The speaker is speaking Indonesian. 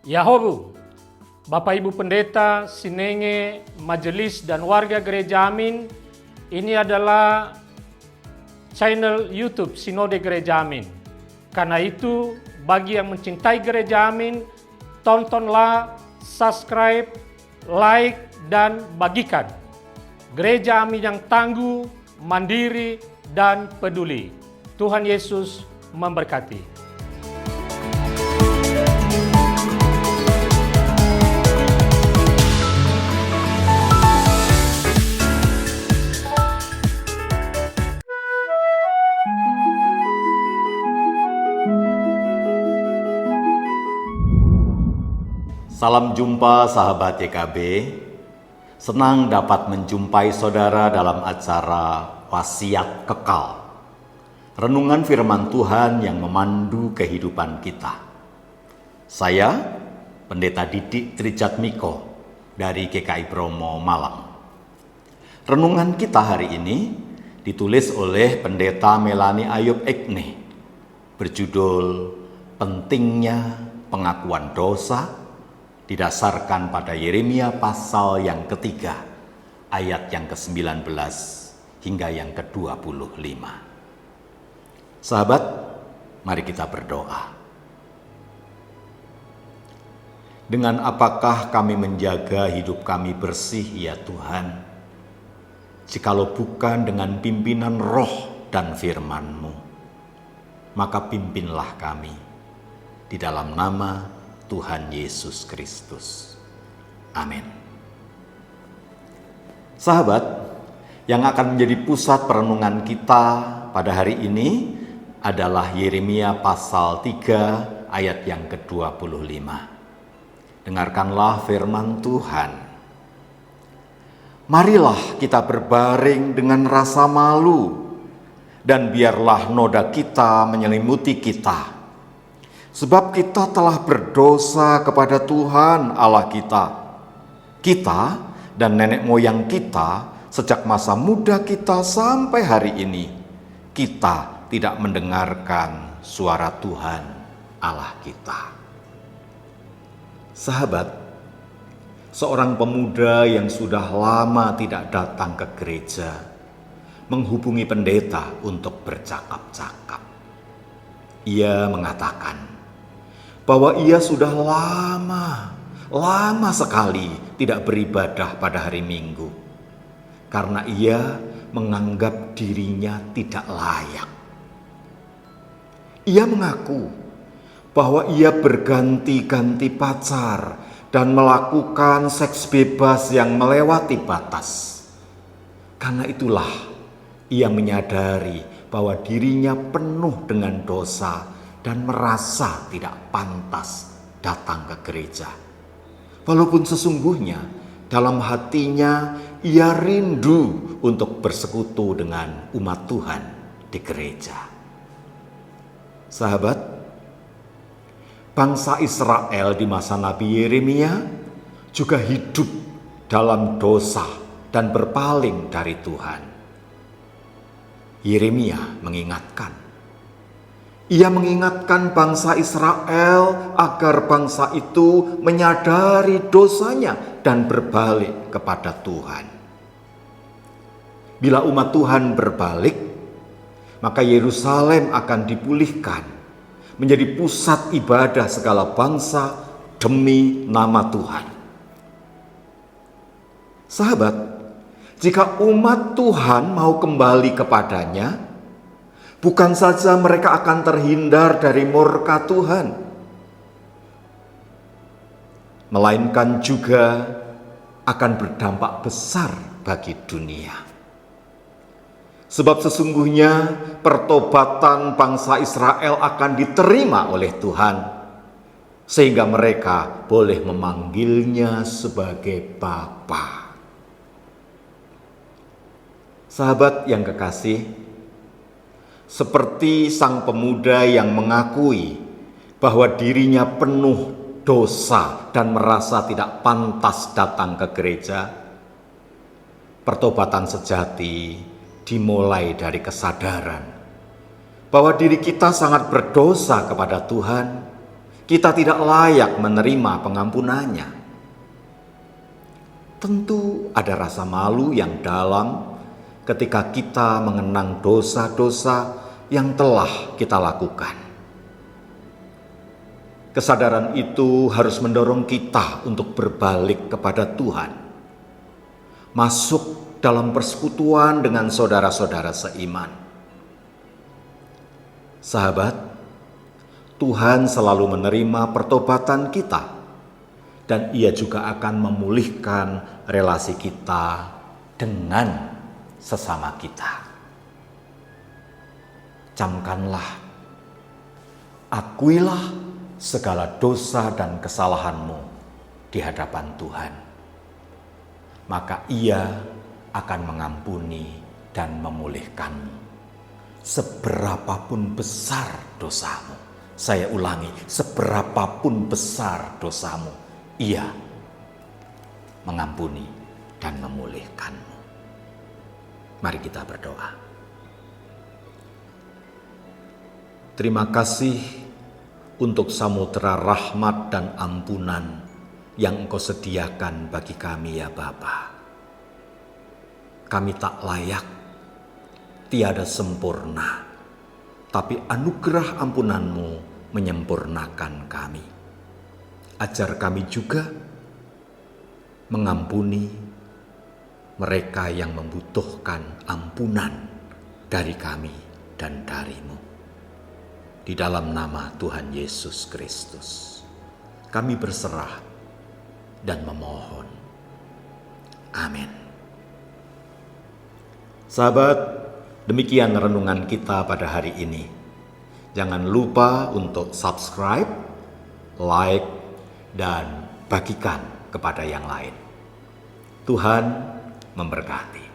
Yahobu, Bapak Ibu Pendeta, Sinenge, Majelis dan warga Gereja Amin, ini adalah channel YouTube Sinode Gereja Amin. Karena itu, bagi yang mencintai Gereja Amin, tontonlah, subscribe, like, dan bagikan. Gereja Amin yang tangguh, mandiri, dan peduli. Tuhan Yesus memberkati. Salam jumpa sahabat YKB, senang dapat menjumpai saudara dalam acara Wasiat Kekal. Renungan firman Tuhan yang memandu kehidupan kita. Saya, Pendeta Didik Trijatmiko dari GKI Bromo Malang. Renungan kita hari ini ditulis oleh Pendeta Melanie Ayub Ekne, berjudul Pentingnya Pengakuan Dosa, didasarkan pada Yeremia pasal yang ketiga, ayat yang ke-19 hingga yang ke-25. Sahabat, mari kita berdoa. Dengan apakah kami menjaga hidup kami bersih ya Tuhan, jikalau bukan dengan pimpinan roh dan firman-Mu? Maka pimpinlah kami di dalam nama Tuhan Yesus Kristus. Amin. Sahabat, yang akan menjadi pusat perenungan kita pada hari ini adalah Yeremia pasal 3 ayat yang ke-25. Dengarkanlah firman Tuhan. Marilah kita berbaring dengan rasa malu, dan biarlah noda kita menyelimuti kita. Sebab kita telah berdosa kepada Tuhan Allah kita. Kita dan nenek moyang kita sejak masa muda kita sampai hari ini, kita tidak mendengarkan suara Tuhan Allah kita. Sahabat, seorang pemuda yang sudah lama tidak datang ke gereja menghubungi pendeta untuk bercakap-cakap. Ia mengatakan bahwa ia sudah lama sekali tidak beribadah pada hari Minggu, karena ia menganggap dirinya tidak layak. Ia mengaku bahwa ia berganti-ganti pacar dan melakukan seks bebas yang melewati batas. Karena itulah ia menyadari bahwa dirinya penuh dengan dosa dan merasa tidak pantas datang ke gereja. Walaupun sesungguhnya dalam hatinya ia rindu untuk bersekutu dengan umat Tuhan di gereja. Sahabat, bangsa Israel di masa Nabi Yeremia juga hidup dalam dosa dan berpaling dari Tuhan. Yeremia mengingatkan. Ia mengingatkan bangsa Israel agar bangsa itu menyadari dosanya dan berbalik kepada Tuhan. Bila umat Tuhan berbalik, maka Yerusalem akan dipulihkan menjadi pusat ibadah segala bangsa demi nama Tuhan. Sahabat, jika umat Tuhan mau kembali kepadanya, bukan saja mereka akan terhindar dari murka Tuhan, melainkan juga akan berdampak besar bagi dunia. Sebab sesungguhnya pertobatan bangsa Israel akan diterima oleh Tuhan, sehingga mereka boleh memanggilnya sebagai Bapa. Sahabat yang kekasih, seperti sang pemuda yang mengakui bahwa dirinya penuh dosa dan merasa tidak pantas datang ke gereja, pertobatan sejati dimulai dari kesadaran bahwa diri kita sangat berdosa kepada Tuhan kita tidak layak menerima pengampunannya. Tentu ada rasa malu yang dalam ketika kita mengenang dosa-dosa yang telah kita lakukan. Kesadaran itu harus mendorong kita untuk berbalik kepada Tuhan, masuk dalam persekutuan dengan saudara-saudara seiman. Sahabat, Tuhan selalu menerima pertobatan kita, dan Ia juga akan memulihkan relasi kita dengan sesama kita. Camkanlah, akuilah segala dosa dan kesalahanmu di hadapan Tuhan. Maka Ia akan mengampuni dan memulihkanmu. Seberapapun besar dosamu, saya ulangi, seberapapun besar dosamu, Ia mengampuni dan memulihkanmu. Mari kita berdoa. Terima kasih untuk samudera rahmat dan ampunan yang Engkau sediakan bagi kami ya Bapa. Kami tak layak, tiada sempurna, tapi anugerah ampunan-Mu menyempurnakan kami. Ajar kami juga mengampuni mereka yang membutuhkan ampunan dari kami dan dari-Mu. Di dalam nama Tuhan Yesus Kristus, kami berserah dan memohon. Amin. Sahabat, demikian renungan kita pada hari ini. Jangan lupa untuk subscribe, like, dan bagikan kepada yang lain. Tuhan memberkati.